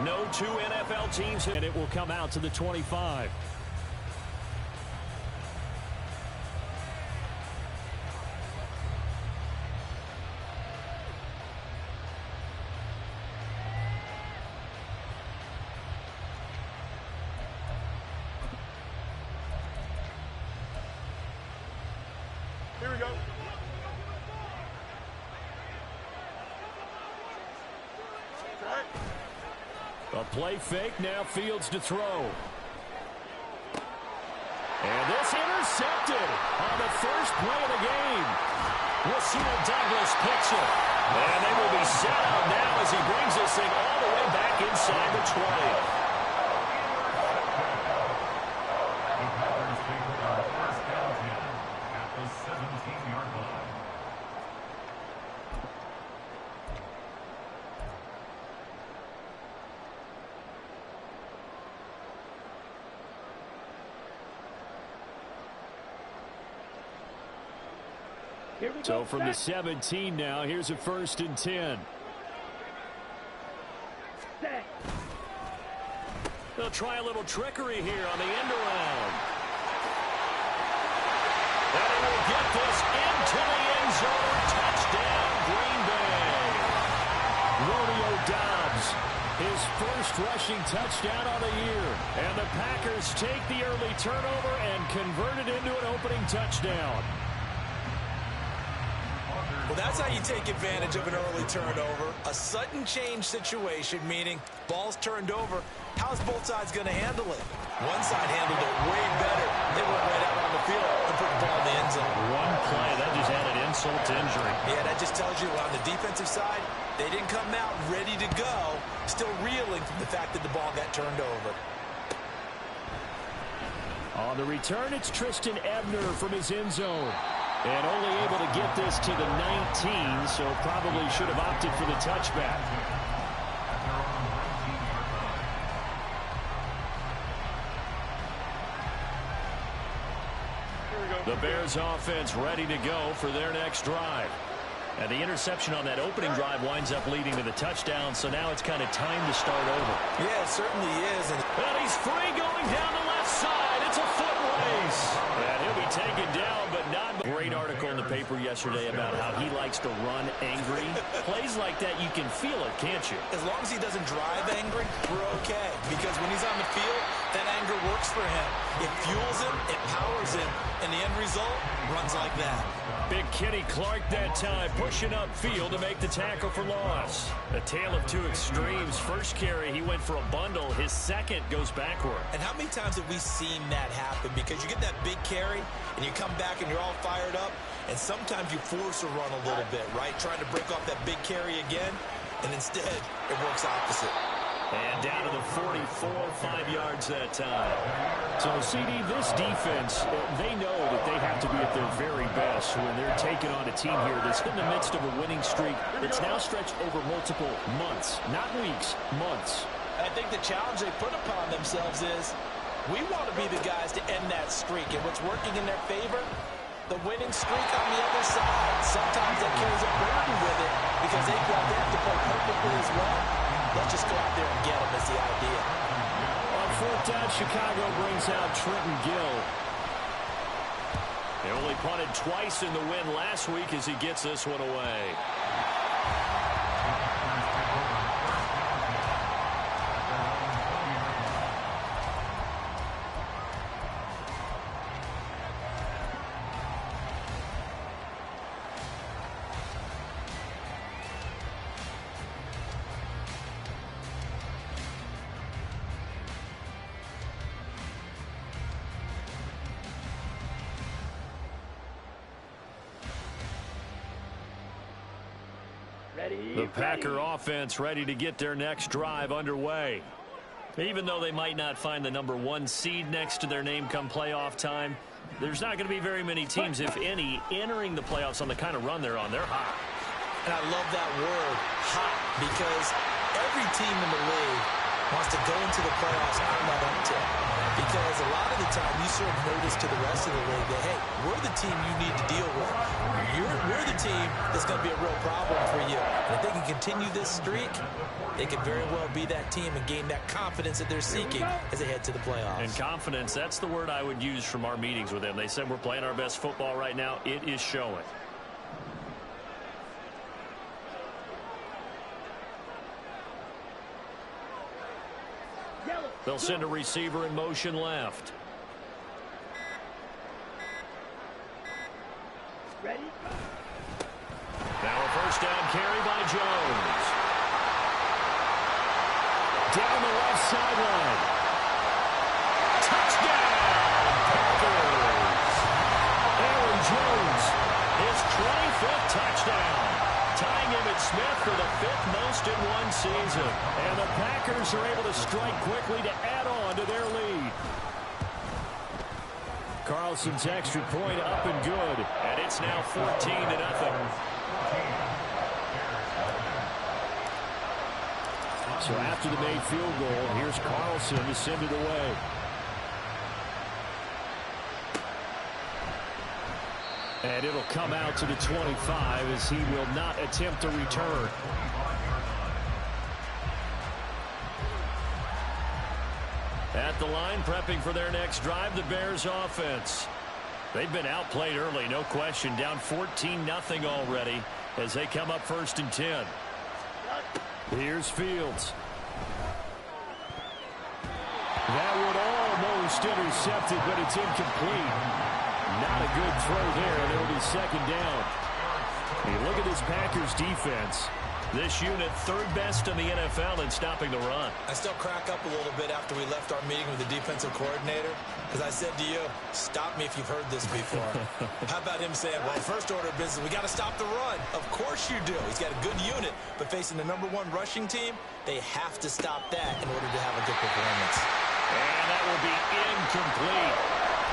No two NFL teams, and it will come out to the 25. Here we go. A play fake, now Fields to throw. And this intercepted on the first play of the game. Rasul Douglas picks it. And they will be set out now as he brings this thing all the way back inside the 20. So from the 17 now, here's a 1st and 10. They'll try a little trickery here on the end around. And they will get this into the end zone. Touchdown, Green Bay. Romeo Doubs, his first rushing touchdown of the year. And the Packers take the early turnover and convert it into an opening touchdown. Well, that's how you take advantage of an early turnover. A sudden change situation, meaning ball's turned over. How's both sides going to handle it? One side handled it way better. They went right out on the field and put the ball in the end zone. One play, that just added insult to injury. Yeah, that just tells you on the defensive side, they didn't come out ready to go, still reeling from the fact that the ball got turned over. On the return, it's Tristan Ebner from his end zone. And only able to get this to the 19, so probably should have opted for the touchback. The Bears offense ready to go for their next drive. And the interception on that opening drive winds up leading to the touchdown, so now it's kind of time to start over. Yeah, it certainly is. And he's free going down the left side. It's a foot race. And he'll be taken down, but not. Great article in the paper yesterday about how he likes to run angry. Plays like that, you can feel it, can't you? As long as he doesn't drive angry, we're okay. Because when he's on the field, that anger works for him. It fuels him, it powers him, and the end result runs like that. Big Kenny Clark that time, pushing upfield to make the tackle for loss. A tale of two extremes. First carry, he went for a bundle. His second goes backward. And how many times have we seen that happen? Because you get that big carry, and you come back and you're all fired up, and sometimes you force a run a little bit, right? Trying to break off that big carry again, and instead it works opposite. And down to the 44, 5 yards that time. So, CD, this defense, they know that they have to be at their very best when they're taking on a team here that's in the midst of a winning streak that's now stretched over multiple months, not weeks, months. I think the challenge they put upon themselves is we want to be the guys to end that streak. And what's working in their favor? The winning streak on the other side. Sometimes that carries a burden with it because they have to play perfectly as well. Let's just go out there and get them is the idea. On 4th down, Chicago brings out Trenton Gill. They only punted twice in the win last week as he gets this one away. The Packer offense ready to get their next drive underway. Even though they might not find the #1 seed next to their name come playoff time, there's not going to be very many teams, if any, entering the playoffs on the kind of run they're on. They're hot. And I love that word, hot, because every team in the league wants to go into the playoffs on that uptick. Because a lot of the time you serve notice to the rest of the league that, hey, we're the team you need to deal with. We're the team that's going to be a real problem for you. And if they can continue this streak, they could very well be that team and gain that confidence that they're seeking as they head to the playoffs. And confidence, that's the word I would use from our meetings with them. They said we're playing our best football right now. It is showing. They'll send a receiver in motion left. Ready? Now a first down carry by Jones. Down the left sideline. Touchdown, Packers! Aaron Jones, his 25th touchdown. Tying Emmitt Smith for the 5th most in one season. And the Packers are able to strike quickly to add on to their lead. Carlson's extra point up and good. And it's now 14-0. So after the made field goal, here's Carlson to send it away. And it'll come out to the 25 as he will not attempt a return. At the line, prepping for their next drive, the Bears offense. They've been outplayed early, no question. Down 14-0 already as they come up 1st and 10. Here's Fields. That would almost intercept it, but it's incomplete. Not a good throw there, and it'll be 2nd down. You look at this Packers defense. This unit, 3rd best in the NFL in stopping the run. I still crack up a little bit after we left our meeting with the defensive coordinator, because I said to you, stop me if you've heard this before. How about him saying, well, first order of business, we got to stop the run. Of course you do. He's got a good unit, but facing the #1 rushing team, they have to stop that in order to have a good performance. And that will be incomplete.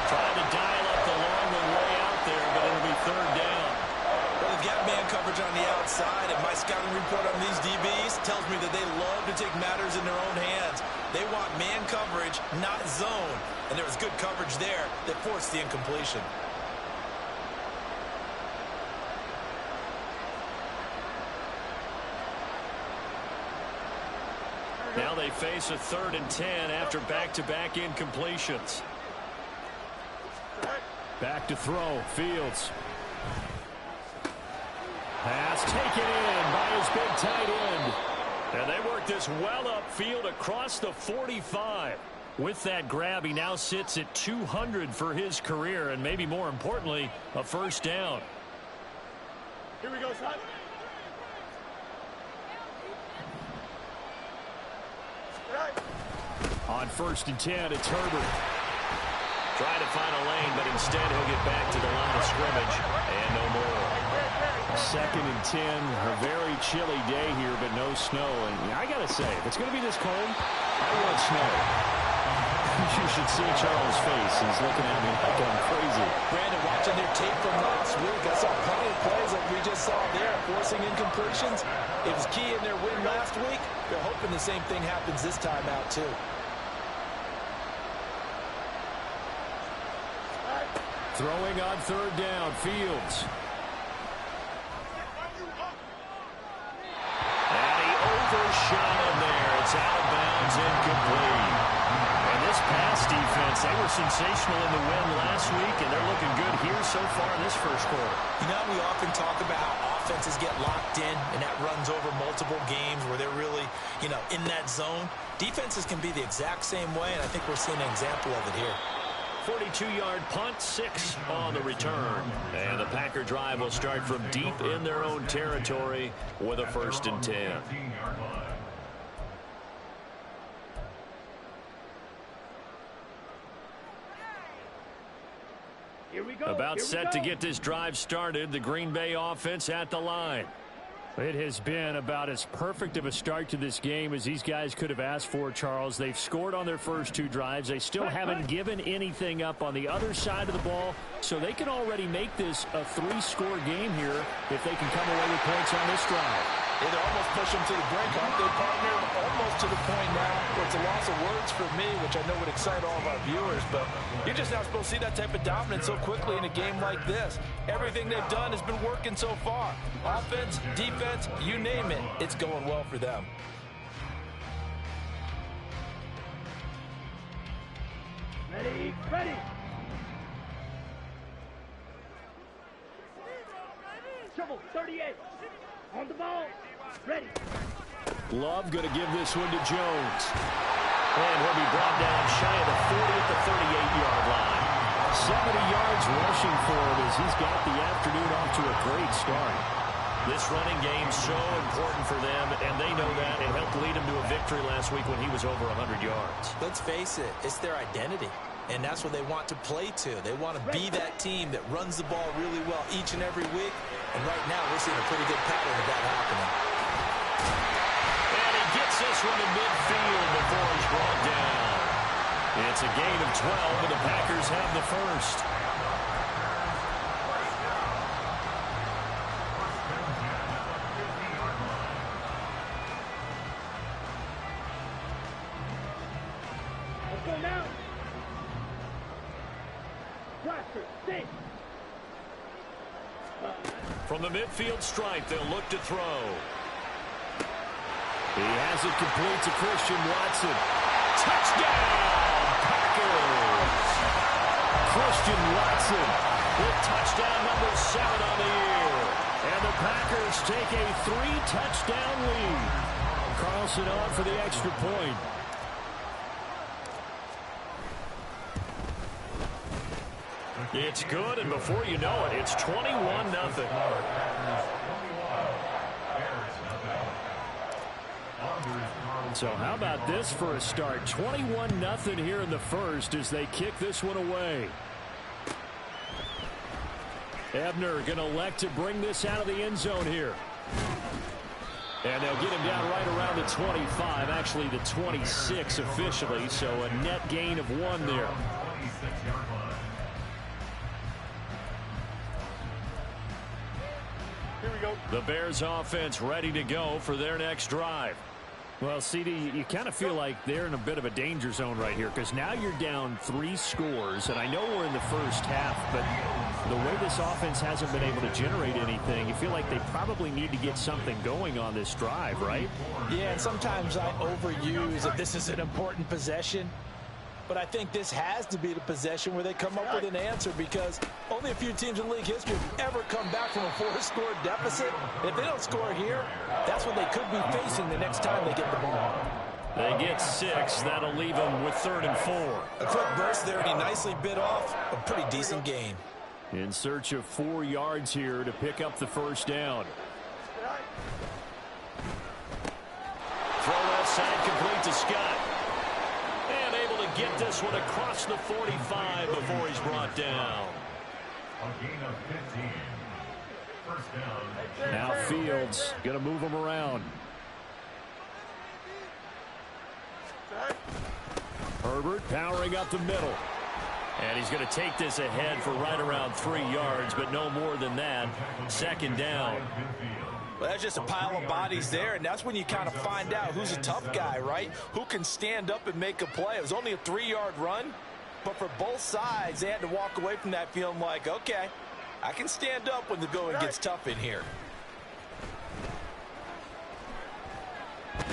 Trying to dial up the long one way out there, but it'll be 3rd down. Well, they've got man coverage on the outside, and my scouting report on these DBs tells me that they love to take matters in their own hands. They want man coverage, not zone. And there was good coverage there that forced the incompletion. Now they face a 3rd and 10 after back-to-back incompletions. Back to throw, Fields. Pass taken in by his big tight end. And they work this well upfield across the 45. With that grab, he now sits at 200 for his career, and maybe more importantly, a 1st down. Here we go, son. On 1st and 10, it's Herbert. Trying to find a lane, but instead he'll get back to the line of scrimmage, and no more. 2nd and 10, a very chilly day here, but no snow. And I got to say, if it's going to be this cold, I want snow. You should see Charles' face. He's looking at me like I'm crazy. Brandon, watching their tape from last week, I saw plenty of plays like we just saw there, forcing incompletions. It was key in their win last week. They're hoping the same thing happens this time out, too. Throwing on 3rd down, Fields. And he overshot him there. It's out of bounds, incomplete. And this pass defense, they were sensational in the win last week, and they're looking good here so far in this 1st quarter. You know, we often talk about how offenses get locked in, and that runs over multiple games where they're really, in that zone. Defenses can be the exact same way, and I think we're seeing an example of it here. 42-yard punt, 6 on the return. And the Packer drive will start from deep in their own territory with a 1st and 10. Here we go. About set to get this drive started, the Green Bay offense at the line. It has been about as perfect of a start to this game as these guys could have asked for, Charles. They've scored on their first 2 drives. They still haven't given anything up on the other side of the ball, so they can already make this a 3-score game here if they can come away with points on this drive. They're almost pushing them to the brink, aren't they, partner? Almost to the point now where it's a loss of words for me, which I know would excite all of our viewers, but you're just not supposed to see that type of dominance so quickly in a game like this. Everything they've done has been working so far. Offense, defense, you name it, it's going well for them. Ready, ready. Trouble, 38. On the ball. Ready. Love going to give this one to Jones. And he'll be brought down shy of the 40 at the 38-yard line. 70 yards rushing for him as he's got the afternoon off to a great start. This running game's so important for them, and they know that. It helped lead him to a victory last week when he was over 100 yards. Let's face it, it's their identity, and that's what they want to play to. They want to be that team that runs the ball really well each and every week, and right now we're seeing a pretty good pattern of that happening. And he gets this one to midfield before he's brought down. It's a gain of 12, and the Packers have the first. Let's go now. Roster, six. From the midfield stripe, they'll look to throw. He has it complete to Christian Watson. Touchdown, Packers! Christian Watson with touchdown number 7 on the year. And the Packers take a 3-touchdown lead. Carlson on for the extra point. It's good, and before you know it, it's 21-0. So how about this for a start? 21-0 here in the first as they kick this one away. Ebner going to elect to bring this out of the end zone here. And they'll get him down right around the 25, actually the 26 officially, so a net gain of 1 there. Here we go. The Bears offense ready to go for their next drive. Well, CD, you kind of feel like they're in a bit of a danger zone right here because now you're down 3 scores, and I know we're in the first half, but the way this offense hasn't been able to generate anything, you feel like they probably need to get something going on this drive, right? Yeah, and sometimes I overuse that this is an important possession. But I think this has to be the possession where they come up with an answer because only a few teams in league history have ever come back from a 4-score deficit. If they don't score here, that's what they could be facing the next time they get the ball. They get 6. That'll leave them with 3rd and 4. A quick burst there, and he nicely bit off a pretty decent gain. In search of 4 yards here to pick up the first down. Throw left side complete to Scott. And able to get this one across the 45 before he's brought down. A gain of 15. First down. Now Fields going to move him around. Herbert powering up the middle. And he's going to take this ahead for right around 3 yards, but no more than that. 2nd down. Well, that's just a pile of bodies there, and that's when you kind of find out who's a tough guy, right? Who can stand up and make a play. It was only a 3-yard run, but for both sides, they had to walk away from that feeling like, okay, I can stand up when the going gets tough in here. And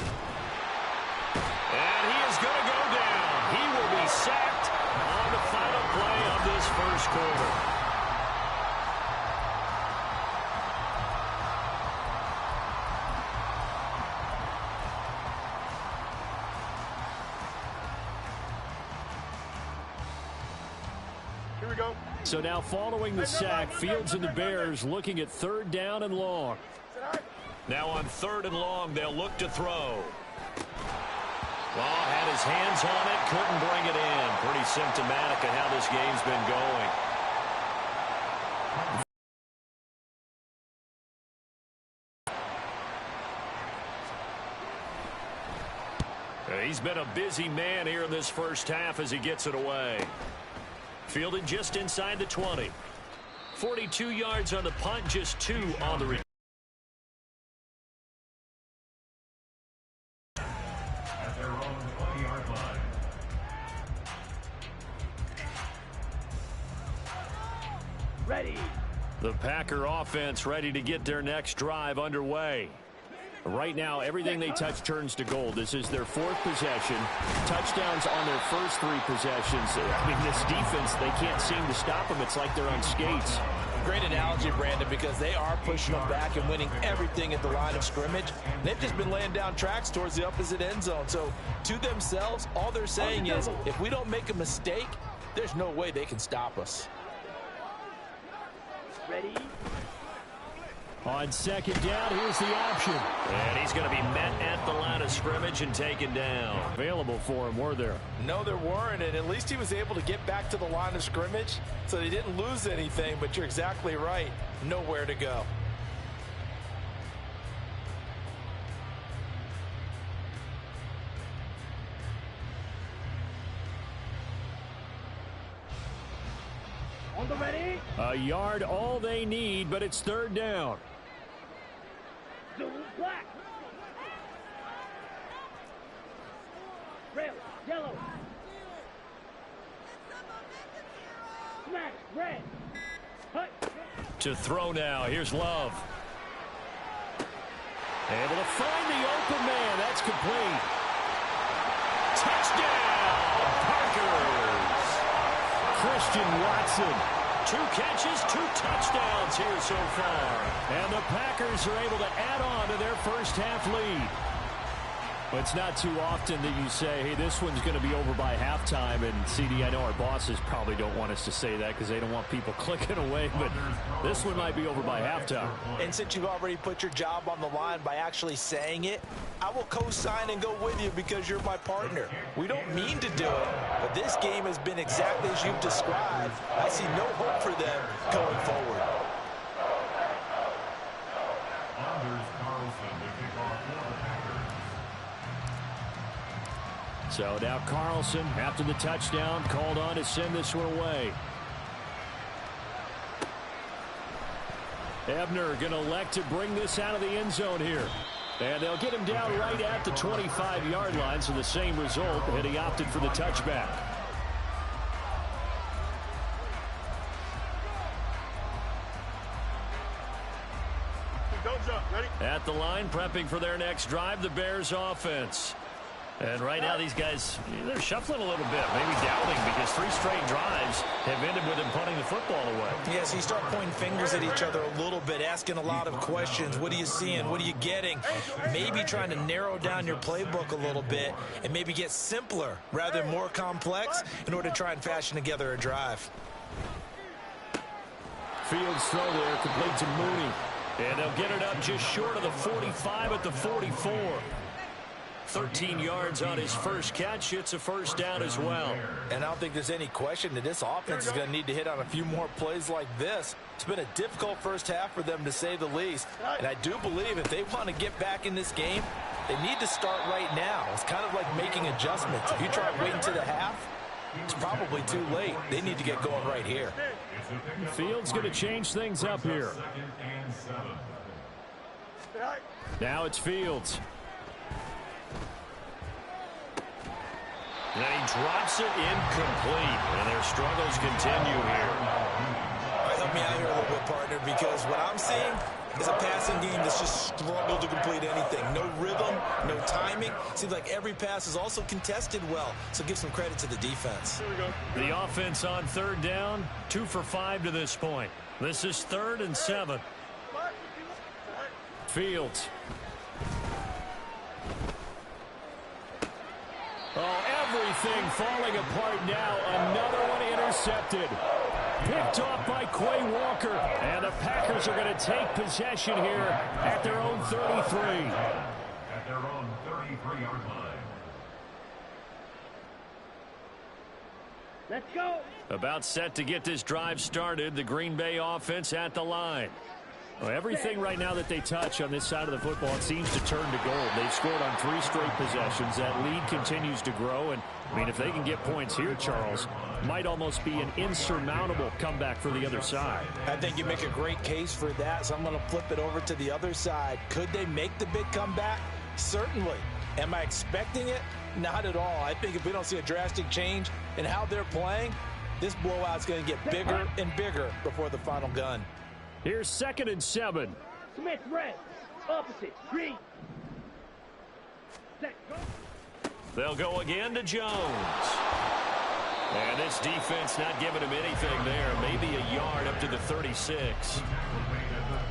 he is going to go down. He will be sacked on the final play of this first quarter. Here we go. So now following the sack, Fields and the Bears looking at 3rd down and long. Now on 3rd and long, they'll look to throw. Well, had his hands on it, couldn't bring it in. Pretty symptomatic of how this game's been going. He's been a busy man here in this first half as he gets it away. Fielded just inside the 20. 42 yards on the punt, just 2 on the return. their own 20-yard line. Ready. The Packer offense ready to get their next drive underway. Right now, everything they touch turns to gold. This is their fourth possession. Touchdowns on their first three possessions. I mean, this defense, they can't seem to stop them. It's like they're on skates. Great analogy, Brandon, because they are pushing them back and winning everything at the line of scrimmage. They've just been laying down tracks towards the opposite end zone. So, to themselves, all they're saying is, if we don't make a mistake, there's no way they can stop us. Ready. On second down, here's the option. And he's going to be met at the line of scrimmage and taken down. Available for him, were there? No, there weren't, and at least he was able to get back to the line of scrimmage, so they didn't lose anything, but you're exactly right. Nowhere to go. On the ready. A yard, all they need, but it's third down. Zoom black. Rail yellow. Smash red. Hut. To throw now, here's Love. Able to find the open man, that's complete. Touchdown, Packers. Christian Watson. 2 catches, 2 touchdowns here so far. And the Packers are able to add on to their first half lead. But it's not too often that you say, hey, this one's going to be over by halftime. And, CD, I know our bosses probably don't want us to say that because they don't want people clicking away. But this one might be over by halftime. And since you've already put your job on the line by actually saying it, I will co-sign and go with you because you're my partner. We don't mean to do it, but this game has been exactly as you've described. I see no hope for them going forward. Anders Carlson to kick off for the Packers. So now Carlson, after the touchdown, called on to send this one away. Ebner going to elect to bring this out of the end zone here. And they'll get him down right at the 25-yard line, so the same result, and he opted for the touchback. Don't jump. Ready? At the line, prepping for their next drive, the Bears offense. And right now, these guys, they're shuffling a little bit, maybe doubting, because 3 straight drives have ended with them punting the football away. Yeah, so you start pointing fingers at each other a little bit, asking a lot of questions. What are you seeing? What are you getting? Maybe trying to narrow down your playbook a little bit and maybe get simpler rather than more complex in order to try and fashion together a drive. Fields throw there, complete to Mooney. And they'll get it up just short of the 45 at the 44. 13 yards on his first catch. It's a first down as well. And I don't think there's any question that this offense is going to need to hit on a few more plays like this. It's been a difficult first half for them, to say the least. And I do believe if they want to get back in this game, they need to start right now. It's kind of like making adjustments. If you try waiting to the half, it's probably too late. They need to get going right here. Fields going to change things up here. Now it's Fields. And then he drops it incomplete. And their struggles continue here. All right, help me out here a little bit, partner, because what I'm seeing is a passing game that's just struggled to complete anything. No rhythm, no timing. Seems like every pass is also contested well. So give some credit to the defense. The offense on third down, 2 for 5 to this point. This is 3rd and 7. Fields. Oh, everything falling apart now. Another one intercepted. Picked off by Quay Walker. And the Packers are going to take possession here at their own 33. At their own 33-yard line. Let's go. About set to get this drive started. The Green Bay offense at the line. Well, everything right now that they touch on this side of the football, it seems to turn to gold. They've scored on 3 straight possessions. That lead continues to grow. And, I mean, if they can get points here, Charles, might almost be an insurmountable comeback for the other side. I think you make a great case for that, so I'm going to flip it over to the other side. Could they make the big comeback? Certainly. Am I expecting it? Not at all. I think if we don't see a drastic change in how they're playing, this blowout's going to get bigger and bigger before the final gun. Here's 2nd and 7. Smith red. Opposite. Green. Set. Go. They'll go again to Jones. And this defense not giving him anything there. Maybe a yard up to the 36.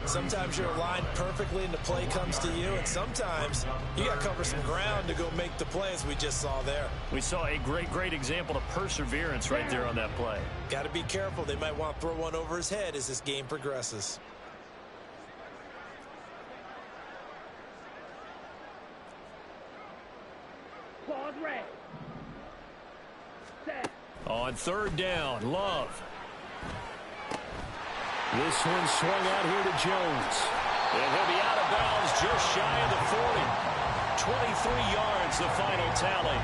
Sometimes you're aligned perfectly and the play comes to you, and sometimes you got to cover some ground to go make the play, as we just saw there. We saw a great example of perseverance right there on that play. Got to be careful. They might want to throw one over his head as this game progresses. Claws red. Set. On 3rd down, Love. This one swung out here to Jones. And he'll be out of bounds just shy of the 40. 23 yards, the final tally.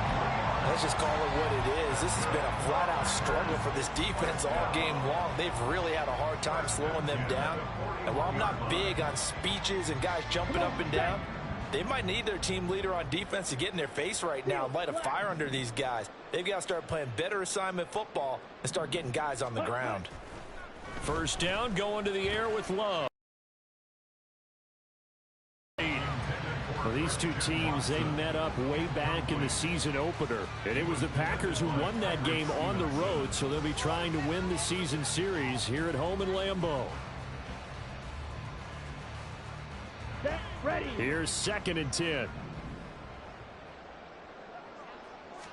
Let's just call it what it is. This has been a flat-out struggle for this defense all game long. They've really had a hard time slowing them down. And while I'm not big on speeches and guys jumping up and down, they might need their team leader on defense to get in their face right now and light a fire under these guys. They've got to start playing better assignment football and start getting guys on the ground. 1st down, going to the air with Love. For these two teams, they met up way back in the season opener. And it was the Packers who won that game on the road, so they'll be trying to win the season series here at home in Lambeau. Set. Ready. Here's 2nd and 10.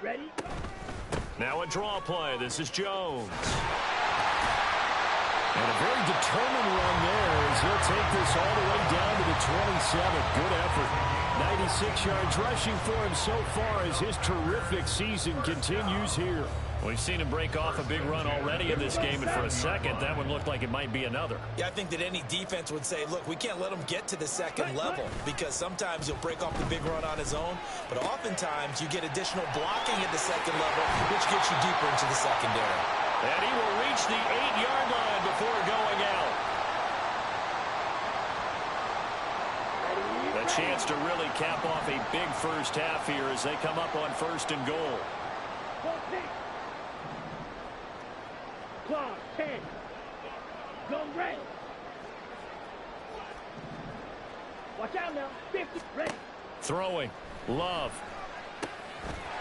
Ready. Now a draw play. This is Jones. And a very determined run there as he'll take this all the way down to the 27. Good effort. 96 yards rushing for him so far as his terrific season continues here. We've seen him break off a big run already in this game, and for a second, that one looked like it might be another. Yeah, I think that any defense would say, look, we can't let him get to the 2nd level, because sometimes he'll break off the big run on his own, but oftentimes you get additional blocking at the 2nd level, which gets you deeper into the secondary. And he will reach the 8-yard line before going out. A chance to really cap off a big first half here as they come up on 1st and goal. Claw 10. Go red. Watch out now. 50. Ready. Throwing. Love.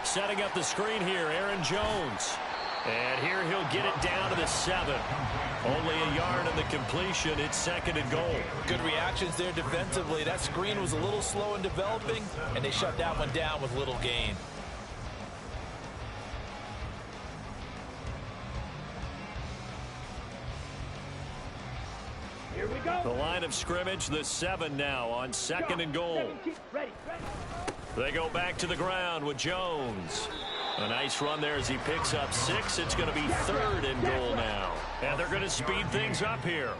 Setting up the screen here, Aaron Jones. And here he'll get it down to the 7. Only a yard on the completion. It's 2nd and goal. Good reactions there defensively. That screen was a little slow in developing, and they shut that one down with little gain. Here we go. The line of scrimmage, the 7 now on 2nd and goal. 17. Ready. They go back to the ground with Jones. A nice run there as he picks up 6. It's going to be 3rd and goal now. And they're going to speed things up here.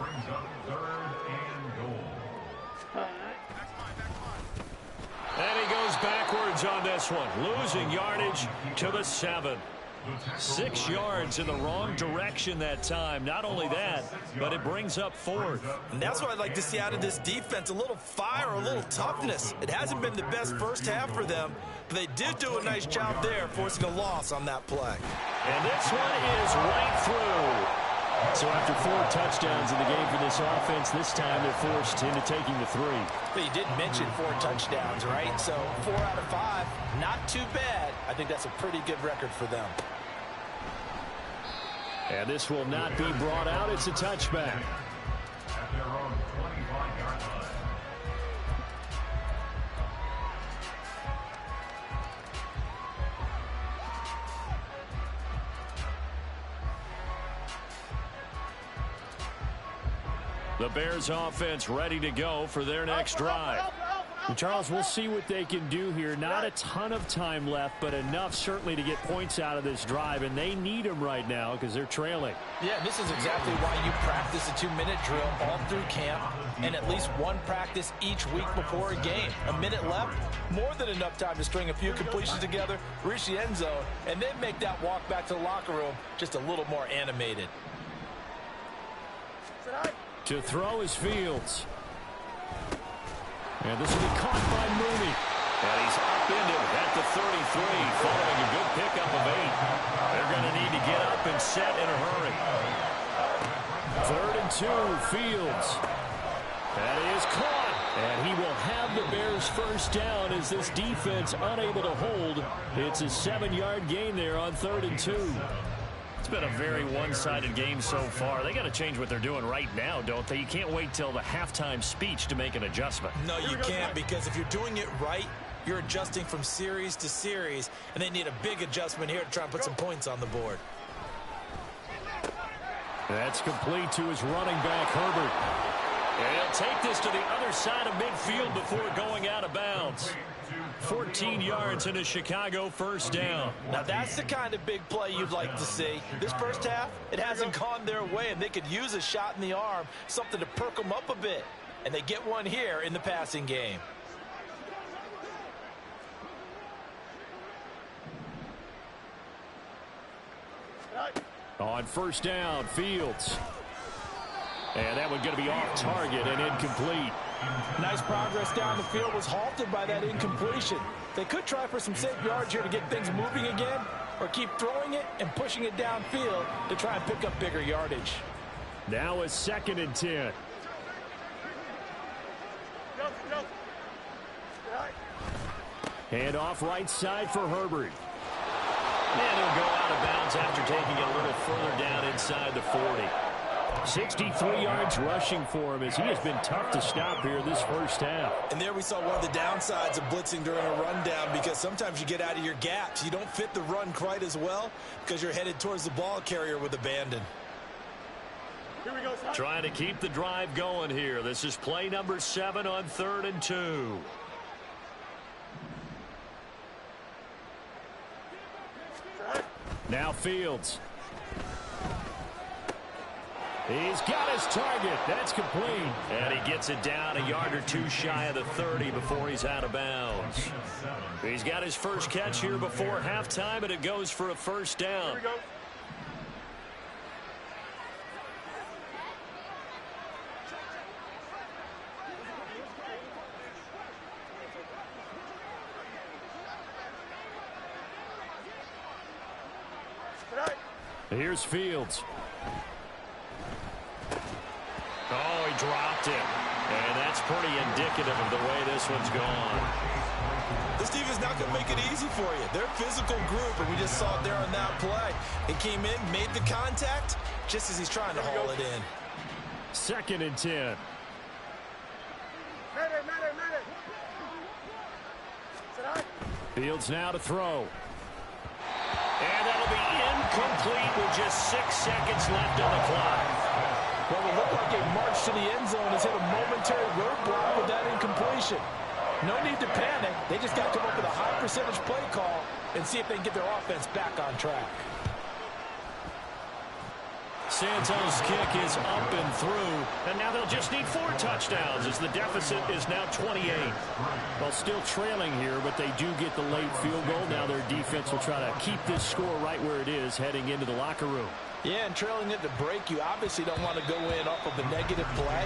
And he goes backwards on this one, losing yardage to the 7. 6 yards in the wrong direction that time. Not only that, but it brings up 4th. And that's what I'd like to see out of this defense, a little fire, a little toughness. It hasn't been the best first half for them, but they did do a nice job there, forcing a loss on that play. And this one is right through. So after 4 touchdowns in the game for this offense, this time they're forced into taking the 3. But you did mention 4 touchdowns, right? So 4 out of 5, not too bad. I think that's a pretty good record for them. And this will not be brought out. It's a touchback. At their own 25-yard line. The Bears offense ready to go for their next drive. And Charles, we'll see what they can do here. Not a ton of time left, but enough certainly to get points out of this drive, and they need them right now because they're trailing. Yeah, this is exactly why you practice a 2-minute drill all through camp and at least one practice each week before a game. A minute left, more than enough time to string a few completions together, reach the end zone, and then make that walk back to the locker room just a little more animated. To throw is Fields. And this will be caught by Mooney. And he's up into it at the 33, following a good pickup of 8. They're going to need to get up and set in a hurry. 3rd and 2, Fields. That is caught. And he will have the Bears first down as this defense unable to hold. It's a 7-yard gain there on 3rd and 2. It's been a very one-sided game so far. They got to change what they're doing right now, don't they? You can't wait till the halftime speech to make an adjustment. No, you can't, because if you're doing it right, you're adjusting from series to series, and they need a big adjustment here to try and put some points on the board. That's complete to his running back, Herbert. And he'll take this to the other side of midfield before going out of bounds. 14 yards and a Chicago first down. Now that's the kind of big play you'd like to see. This first half, it hasn't gone their way, and they could use a shot in the arm, something to perk them up a bit. And they get one here in the passing game. On first down, Fields. And that one going to be off target and incomplete. Nice progress down the field, was halted by that incompletion. They could try for some safe yards here to get things moving again, or keep throwing it and pushing it downfield to try and pick up bigger yardage. Now a 2nd and 10. Hand off right side for Herbert. And he'll go out of bounds after taking it a little further down inside the 40. 63 yards rushing for him as he has been tough to stop here this first half. And there we saw one of the downsides of blitzing during a rundown, because sometimes you get out of your gaps. You don't fit the run quite as well because you're headed towards the ball carrier with abandon. Here we go, son. Trying to keep the drive going here. This is play number 7 on 3rd and 2. Now Fields. He's got his target. That's complete. And he gets it down a yard or two shy of the 30 before he's out of bounds. He's got his first catch here before halftime, and it goes for a first down. Here we go. Here's Fields. Oh, he dropped it. And that's pretty indicative of the way this one's gone. This defense not going to make it easy for you. They're a physical group, and we just saw it there on that play. It came in, made the contact, just as he's trying to haul it in. 2nd and 10. Fields now to throw. And that'll be incomplete with just 6 seconds left on the clock. Well, it looked like a march to the end zone has hit a momentary roadblock with that incompletion. No need to panic. They just got to come up with a high percentage play call and see if they can get their offense back on track. Santos' kick is up and through, and now they'll just need 4 touchdowns as the deficit is now 28. Well, still trailing here, but they do get the late field goal. Now their defense will try to keep this score right where it is heading into the locker room. Yeah, and trailing it to break, you obviously don't want to go in off of a negative play.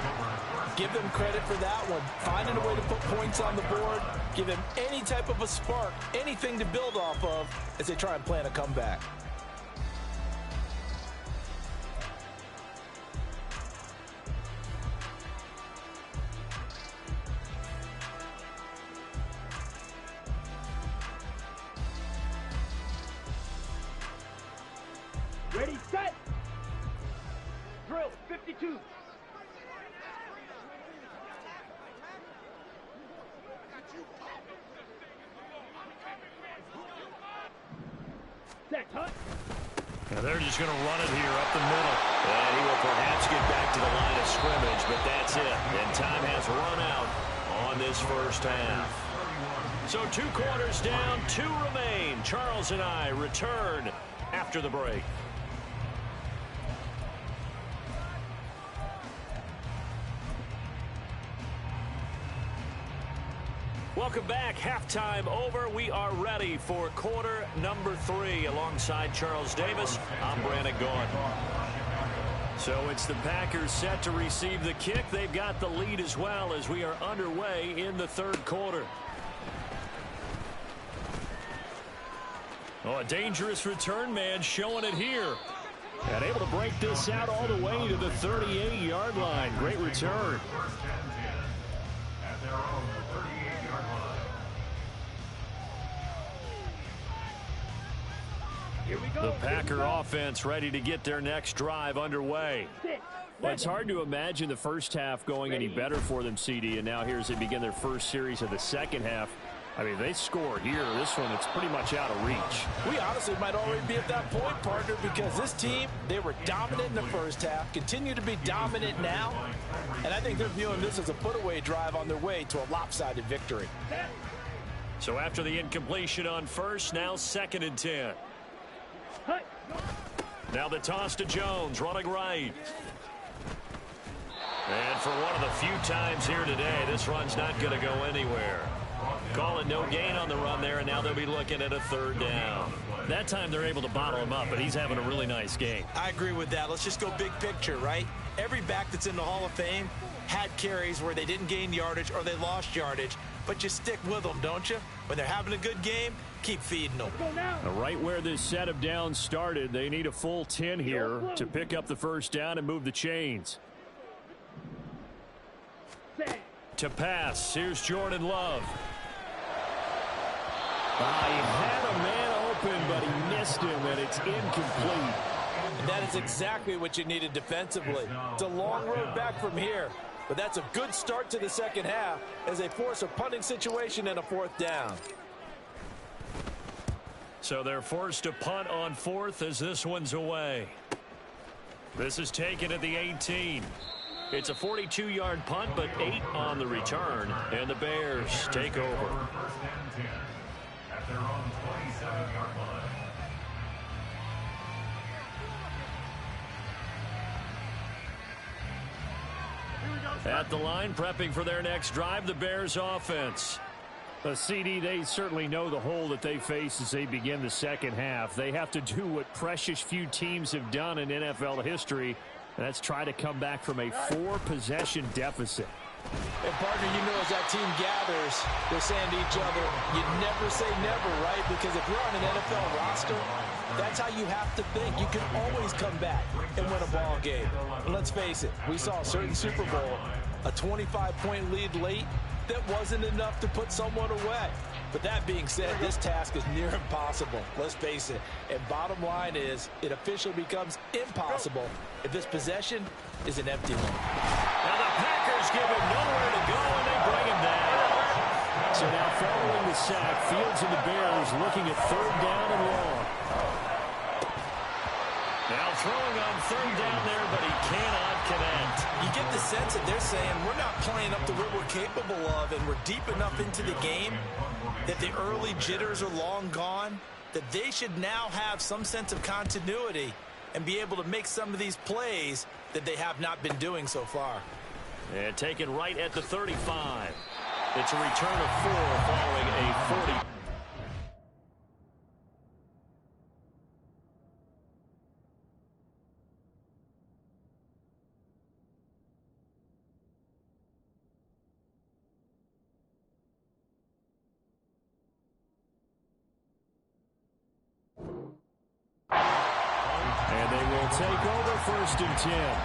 Give them credit for that one. Finding a way to put points on the board, give them any type of a spark, anything to build off of as they try and plan a comeback. Ready, set. Drill, 52. Set, huh? Now they're just going to run it here up the middle. And he will perhaps get back to the line of scrimmage, but that's it. And time has run out on this first half. So 2 quarters down, 2 remain. Charles and I return after the break. Welcome back. Halftime over. We are ready for quarter number 3. Alongside Charles Davis, I'm Brandon Gaudin. So it's the Packers set to receive the kick. They've got the lead as well as we are underway in the 3rd quarter. Oh, a dangerous return man showing it here. And able to break this out all the way to the 38-yard line. Great return. First and 10 at their own 38-yard line. Here we go. The Packer offense ready to get their next drive underway. Well, it's hard to imagine the first half going any better for them, CD, and now here as they begin their first series of the second half. I mean, they score here. This one, it's pretty much out of reach. We honestly might already be at that point, partner, because this team, they were dominant in the first half, continue to be dominant now, and I think they're viewing this as a put-away drive on their way to a lopsided victory. So after the incompletion on first, now 2nd and 10. Now the toss to Jones, running right. And for one of the few times here today, this run's not going to go anywhere. Calling no gain on the run there, and now they'll be looking at a 3rd down. That time they're able to bottle him up, but he's having a really nice game. I agree with that. Let's just go big picture, right? Every back that's in the Hall of Fame had carries where they didn't gain yardage or they lost yardage, but you stick with them, don't you? When they're having a good game, keep feeding them. Right where this set of downs started, they need a full 10 here to pick up the 1st down and move the chains. To pass, here's Jordan Love. He had a man open, but he missed him, and it's incomplete. And that is exactly what you needed defensively. It's a long road back from here, but that's a good start to the second half as they force a punting situation and a 4th down. So they're forced to punt on 4th as this one's away. This is taken at the 18. It's a 42-yard punt, but 8 on the return, and the Bears take over. First and 10 at their own 27-yard line. At the line, prepping for their next drive, the Bears offense. The CD, they certainly know the hole that they face as they begin the second half. They have to do what precious few teams have done in NFL history, and that's try to come back from a 4-possession deficit. And, partner, you know as that team gathers, they're saying to each other, you never say never, right? Because if you're on an NFL roster, that's how you have to think. You can always come back and win a ball game. And let's face it, we saw a certain Super Bowl, a 25-point lead late, that wasn't enough to put someone away. But that being said, this task is near impossible. Let's face it. And bottom line is, it officially becomes impossible if this possession is an empty one. Now the Packers give him nowhere to go, and they bring him down. So now following the sack, Fields and the Bears looking at 3rd down and long. Now throwing on 3rd down there, but he cannot connect. You get the sense that they're saying we're not playing up to what we're capable of, and we're deep enough into the game that the early jitters are long gone, that they should now have some sense of continuity and be able to make some of these plays that they have not been doing so far. And taken right at the 35. It's a return of 4 following a 40. And they will take over 1st and 10.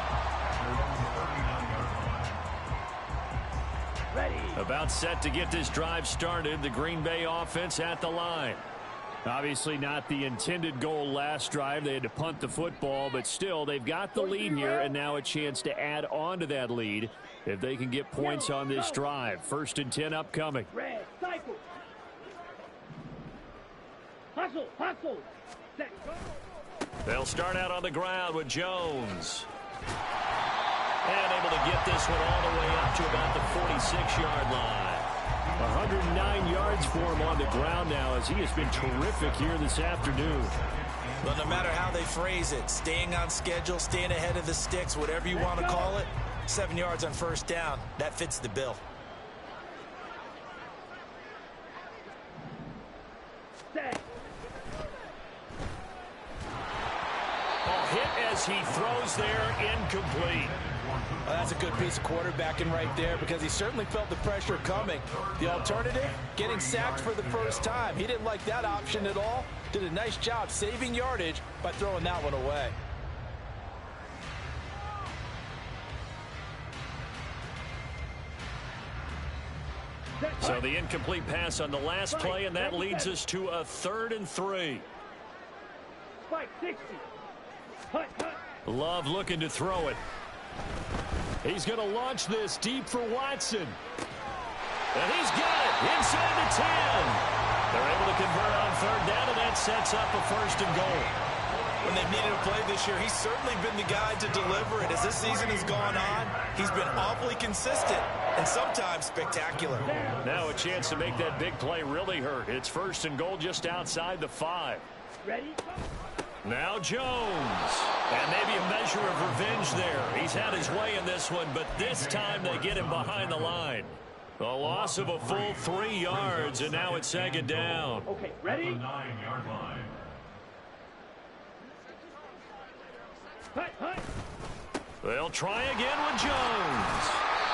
About set to get this drive started. The Green Bay offense at the line. Obviously not the intended goal last drive. They had to punt the football, but still they've got the lead here, and now a chance to add on to that lead if they can get points on this drive. 1st and 10 upcoming. Red, cycle. Hustle, hustle. Set, go. They'll start out on the ground with Jones. And able to get this one all the way up to about the 46-yard line. 109 yards for him on the ground now as he has been terrific here this afternoon. But no matter how they phrase it, staying on schedule, staying ahead of the sticks, whatever you want to call it, 7 yards on 1st down, that fits the bill. Set. Hit as he throws there, incomplete. Well, that's a good piece of quarterbacking right there because he certainly felt the pressure coming. The alternative, getting sacked for the first time. He didn't like that option at all, did a nice job saving yardage by throwing that one away. So the incomplete pass on the last play, and that leads us to a 3rd and 3. Spike 60. Love looking to throw it. He's going to launch this deep for Watson. And he's got it inside the 10. They're able to convert on 3rd down, and that sets up a 1st and goal. When they've needed a play this year, he's certainly been the guy to deliver it. As this season has gone on, he's been awfully consistent and sometimes spectacular. Now a chance to make that big play really hurt. It's 1st and goal just outside the 5. Ready? Now Jones. And maybe a measure of revenge there. He's had his way in this one, but this time they get him behind the line. A loss of a full 3 yards, and now it's 2nd down. Okay, ready? 9-yard line. They'll try again with Jones.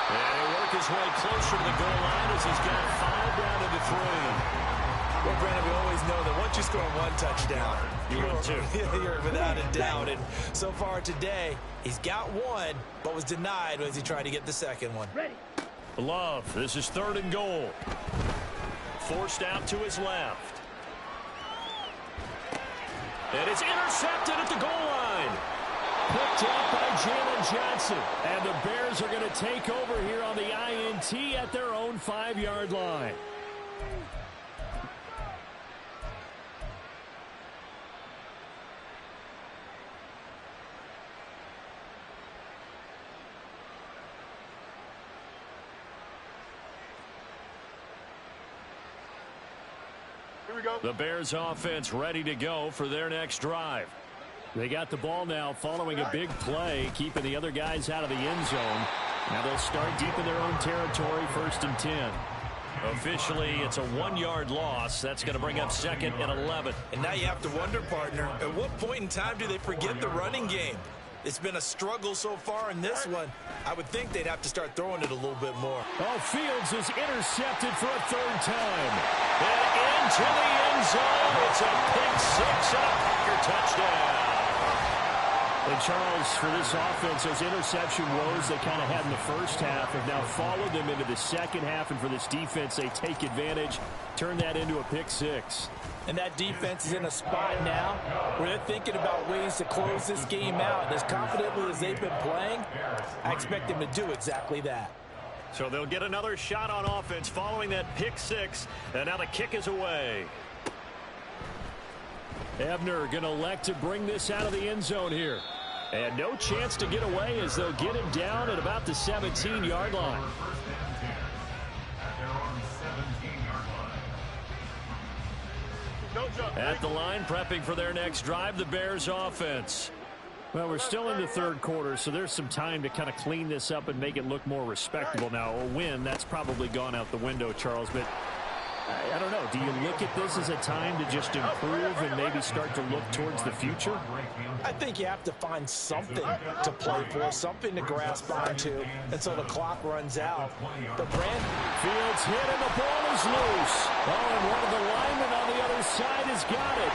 And he'll work his way closer to the goal line as he's got 5 down to the 3. Well, Brandon, we always know that once you score 1 touchdown, you're without a doubt. And so far today, he's got 1, but was denied as he tried to get the 2nd one. Ready? Love, this is 3rd and goal. Forced out to his left. And it's intercepted at the goal line. Picked up by Jalen Johnson. And the Bears are going to take over here on the INT at their own 5-yard line. The Bears offense ready to go for their next drive. They got the ball now following a big play, keeping the other guys out of the end zone. Now they'll start deep in their own territory, 1st and 10. Officially, it's a 1-yard loss. That's going to bring up 2nd and 11. And now you have to wonder, partner, at what point in time do they forget the running game? It's been a struggle so far in this one. I would think they'd have to start throwing it a little bit more. Oh, Fields is intercepted for a 3rd time. And into the end zone. It's a pick 6 and a Packer touchdown. And Charles, for this offense, those interception woes they kind of had in the first half have now followed them into the second half. And for this defense, they take advantage, turn that into a pick 6. And that defense is in a spot now where they're thinking about ways to close this game out. And as confidently as they've been playing, I expect them to do exactly that. So they'll get another shot on offense following that pick 6. And now the kick is away. Ebner going to elect to bring this out of the end zone here. And no chance to get away as they'll get him down at about the 17-yard line. At the line, prepping for their next drive, the Bears offense. Well, we're still in the 3rd quarter, so there's some time to kind of clean this up and make it look more respectable. Now, a win, that's probably gone out the window, Charles, but I don't know. Do you look at this as a time to just improve and maybe start to look towards the future? I think you have to find something to play for, something to grasp onto until the clock runs out. But Brandon, Fields hit and the ball is loose. Oh, and one of the linemen on the other side has got it.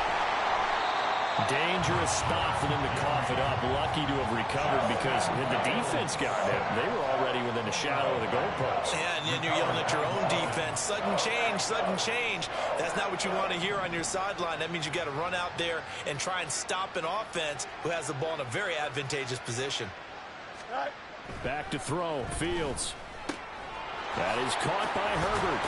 Dangerous spot for them to cough it up. Lucky to have recovered because had the defense gotten it, they were already within a shadow of the goalpost. Yeah, and then you're yelling at your own defense. Sudden change, sudden change. That's not what you want to hear on your sideline. That means you got to run out there and try and stop an offense who has the ball in a very advantageous position. Back to throw, Fields. That is caught by Herbert.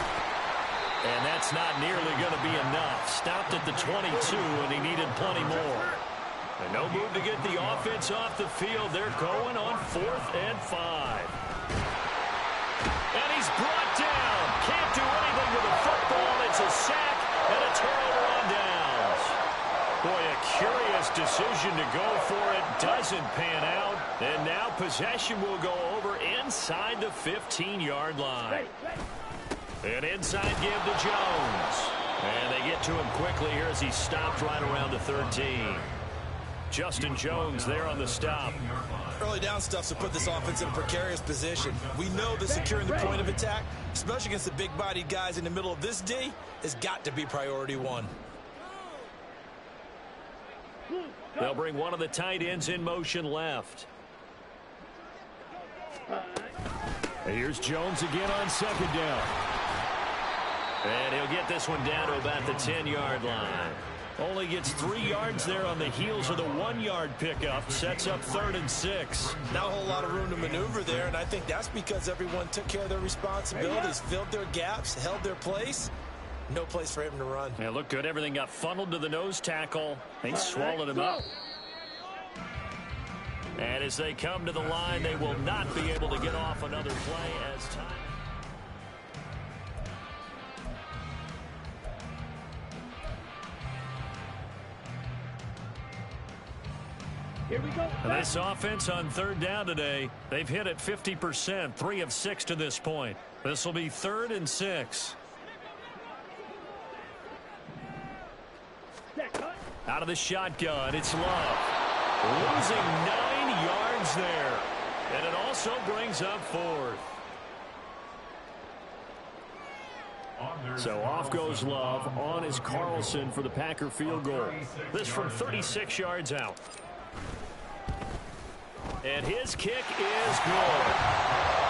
And that's not nearly going to be enough. Stopped at the 22, and he needed plenty more. And no move to get the offense off the field. They're going on 4th and 5. And he's brought down. Can't do anything with the football. It's a sack and a turnover on downs. Boy, a curious decision to go for it. Doesn't pan out. And now possession will go over inside the 15-yard line. An inside give to Jones. And they get to him quickly here as he stopped right around the 13. Justin Jones there on the stop. Early down stuff to put this offense in a precarious position. We know that securing the point of attack, especially against the big-bodied guys in the middle of this D, has got to be priority 1. They'll bring one of the tight ends in motion left. Here's Jones again on second down. And he'll get this one down to about the 10-yard line. Only gets 3 yards there on the heels of the 1-yard pickup. Sets up 3rd and 6. Not a whole lot of room to maneuver there, and I think that's because everyone took care of their responsibilities, filled their gaps, held their place. No place for him to run. Yeah, looked good. Everything got funneled to the nose tackle. They swallowed him up. And as they come to the line, they will not be able to get off another play as time. Here we go. This offense on 3rd down today, they've hit it 50%, 3 of 6 to this point. This will be 3rd and 6. Out of the shotgun, it's Love. Losing 9 yards there. And it also brings up 4th. So off goes Love. On is Carlson for the Packer field goal. This from 36 yards out. And his kick is good.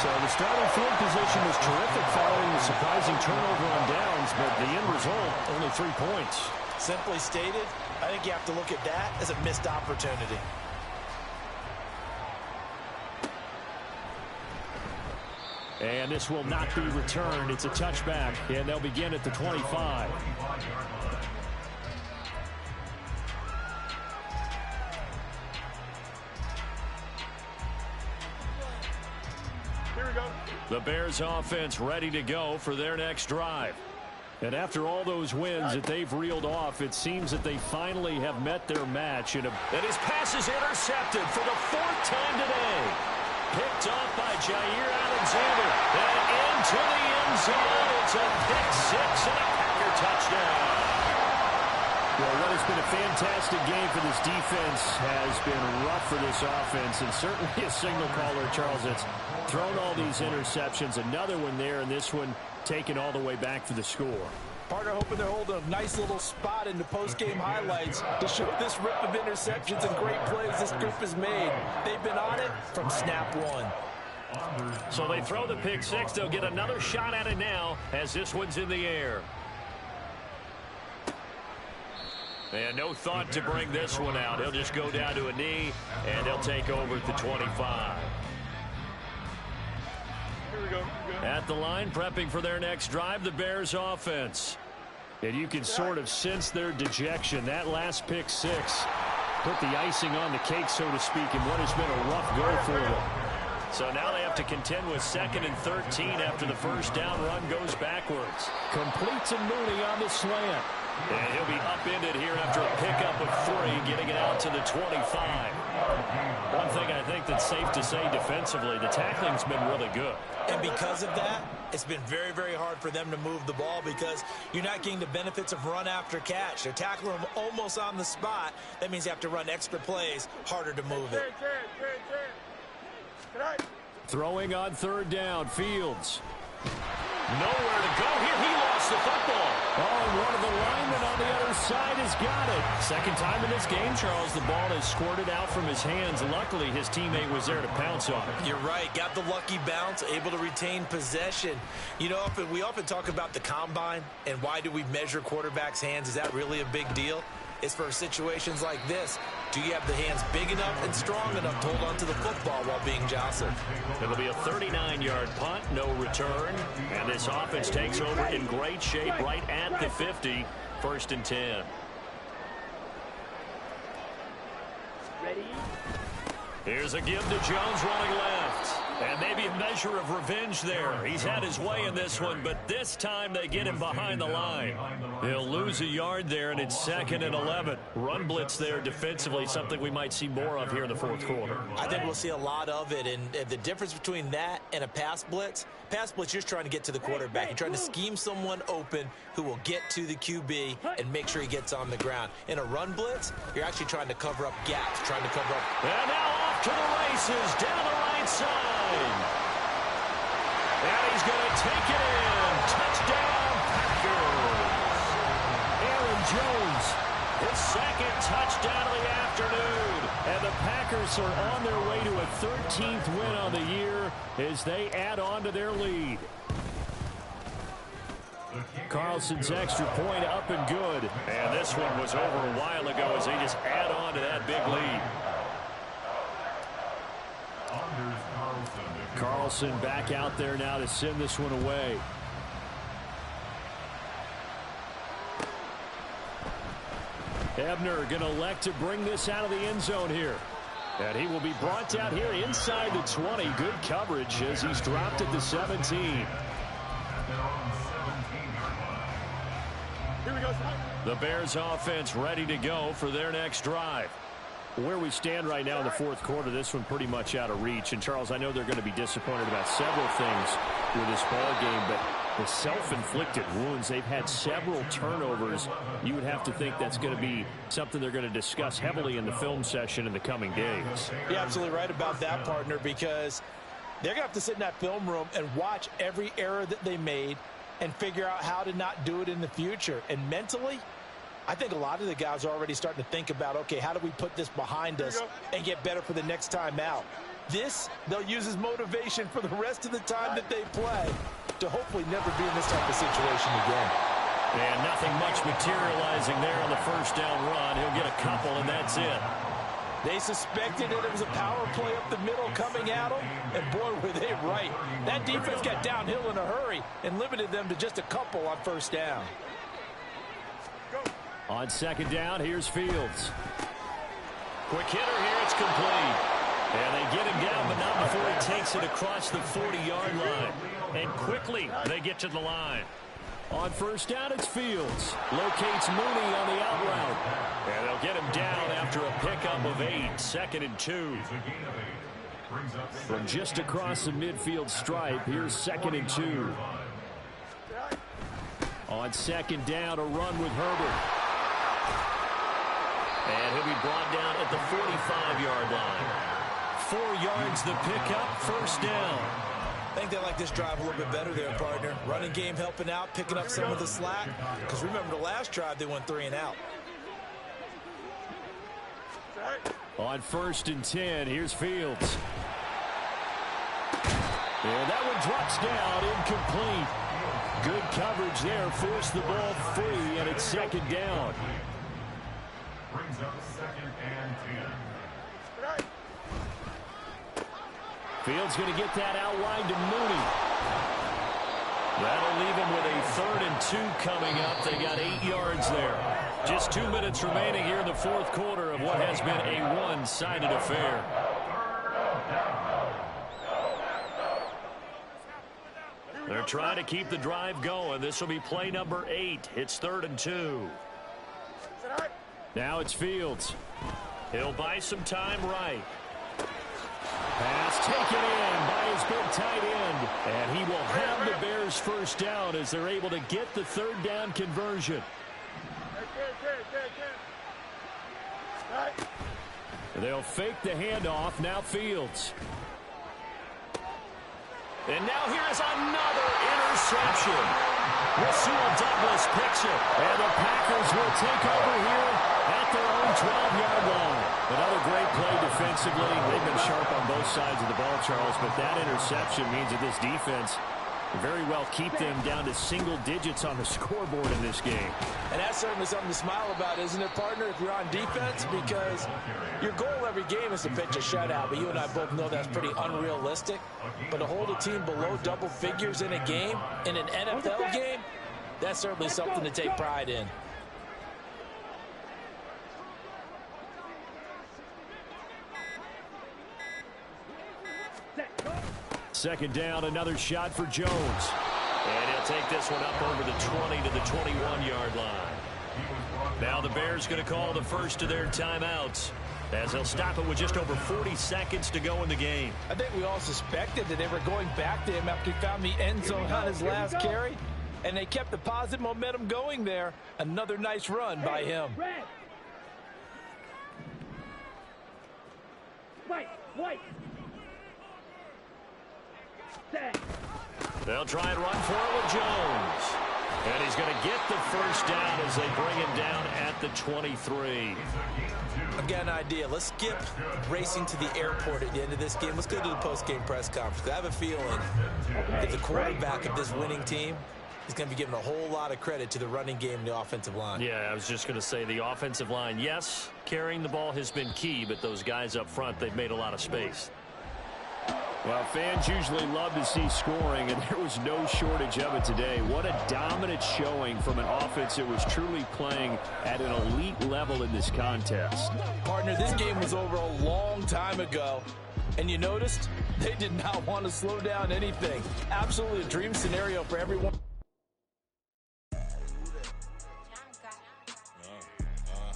So the starting field position was terrific following the surprising turnover on downs, but the end result, only 3 points. Simply stated, I think you have to look at that as a missed opportunity. And this will not be returned. It's a touchback, and they'll begin at the 25. Here we go. The Bears offense ready to go for their next drive. And after all those wins that they've reeled off, it seems that they finally have met their match. And his pass is intercepted for the 4th time today. Picked off by Jair Alexander. And into the end zone. It's a pick 6 and a Packer touchdown. Well, what has been a fantastic game for this defense has been rough for this offense. And certainly a signal caller, Charles, that's thrown all these interceptions. Another one there, and this one taken all the way back for the score. Partner hoping they're holding a nice little spot in the post-game highlights to show this rip of interceptions and great plays this group has made. They've been on it from snap 1. So they throw the pick 6. They'll get another shot at it now as this one's in the air. And no thought to bring this one out. He'll just go down to a knee, and they'll take over at the 25. At the line, prepping for their next drive, the Bears offense. And you can sort of sense their dejection. That last pick 6 put the icing on the cake, so to speak, in what has been a rough go for them. So now they have to contend with 2nd and 13 after the first down run goes backwards. Completes a Mooney on the slant. And he'll be upended here after a pickup of 3, getting it out to the 25. One thing I think that's safe to say defensively, the tackling's been really good. And because of that, it's been very, very hard for them to move the ball because you're not getting the benefits of run after catch. They're tackling them almost on the spot. That means you have to run extra plays, harder to move it. Throwing on 3rd down, Fields. Nowhere to go here. He lost the football. Oh, and one of the linemen on the other side has got it. Second time in this game, Charles, the ball has squirted out from his hands. Luckily, his teammate was there to pounce on it. You're right. Got the lucky bounce, able to retain possession. You know, we often talk about the combine and why do we measure quarterbacks' hands? Is that really a big deal? It's for situations like this. Do you have the hands big enough and strong enough to hold on to the football while being jostled? It'll be a 39-yard punt, no return. And this offense takes over in great shape right at the 50. 1st and 10. Ready? Here's a give to Jones running left. And maybe a measure of revenge there. He's had his way in this one, but this time they get him behind the line. He'll lose a yard there, and it's 2nd and 11. Run blitz there defensively, something we might see more of here in the 4th quarter. I think we'll see a lot of it, and the difference between that and a pass blitz, you're just trying to get to the quarterback. You're trying to scheme someone open who will get to the QB and make sure he gets on the ground. In a run blitz, you're actually trying to cover up gaps, trying to cover up. And now off to the races, down the right side. And he's going to take it in. Touchdown, Packers. Aaron Jones His second touchdown of the afternoon. And the Packers are on their way to a 13th win on the year as they add on to their lead. Carlson's extra point up and good. And this one was over a while ago as they just add on to that big lead. Carlson back out there now to send this one away. Ebner going to elect to bring this out of the end zone here. And he will be brought down here inside the 20. Good coverage as he's dropped at the 17. The Bears offense ready to go for their next drive. Where we stand right now in the fourth quarter, this one pretty much out of reach. And, Charles, I know they're going to be disappointed about several things with this ball game, but the self-inflicted wounds, they've had several turnovers. You would have to think that's going to be something they're going to discuss heavily in the film session in the coming days. You're absolutely right about that, partner, because they're going to have to sit in that film room and watch every error that they made and figure out how to not do it in the future. And mentally, I think a lot of the guys are already starting to think about, okay, how do we put this behind us and get better for the next time out? This, they'll use as motivation for the rest of the time that they play to hopefully never be in this type of situation again. And nothing much materializing there on the first down run. He'll get a couple, and that's it. They suspected that it was a power play up the middle coming at them, and boy, were they right. That defense got downhill in a hurry and limited them to just a couple on first down. On second down, here's Fields. Quick hitter here, it's complete. And they get him down, but not before he takes it across the 40-yard line. And quickly, they get to the line. On first down, it's Fields. Locates Mooney on the out route. And they'll get him down after a pickup of 8. 2nd and 2. From just across the midfield stripe, here's 2nd and 2. On second down, a run with Herbert. And he'll be brought down at the 45-yard line. 4 yards the pickup, first down. I think they like this drive a little bit better there, partner. Running game helping out, picking up some of the slack. Because remember, the last drive, they went 3 and out. On 1st and 10, here's Fields. And that one drops down, incomplete. Good coverage there, forced the ball free, and it's 2nd down. Brings up 2nd and 10. Fields going to get that outline to Mooney. That'll leave him with a 3rd and 2 coming up. They got 8 yards there. Just 2 minutes remaining here in the fourth quarter of what has been a one-sided affair. They're trying to keep the drive going. This will be play number 8. It's 3rd and 2. Now it's Fields. He'll buy some time right. Pass taken in by his big tight end. And he will have the Bears first down as they're able to get the 3rd down conversion. They'll fake the handoff. Now Fields. And now here is another interception. Rasul Douglas picks it. And the Packers will take over here at their own 12-yard line. Another great play defensively. They've been sharp on both sides of the ball, Charles, but that interception means that this defense very well keep them down to single digits on the scoreboard in this game. And that's certainly something to smile about, isn't it, partner, if you're on defense? Because your goal every game is to pitch a shutout, but you and I both know that's pretty unrealistic. But to hold a team below double figures in a game, in an NFL game, that's certainly something to take pride in. Second down, another shot for Jones. And he'll take this one up over the 20 to the 21-yard line. Now the Bears going to call the first of their timeouts as they'll stop it with just over 40 seconds to go in the game. I think we all suspected that they were going back to him after he found the end zone on his last carry. And they kept the positive momentum going there. Another nice run by him. White. They'll try and run for it with Jones. And he's going to get the first down as they bring him down at the 23. I've got an idea. Let's skip racing to the airport at the end of this game. Let's go to the post-game press conference. I have a feeling that the quarterback of this winning team is going to be giving a whole lot of credit to the running game and the offensive line. Yeah, I was just going to say the offensive line, yes, carrying the ball has been key, but those guys up front, they've made a lot of space. Well, fans usually love to see scoring, and there was no shortage of it today. What a dominant showing from an offense that was truly playing at an elite level in this contest. Partner, this game was over a long time ago, and you noticed they did not want to slow down anything. Absolutely a dream scenario for everyone.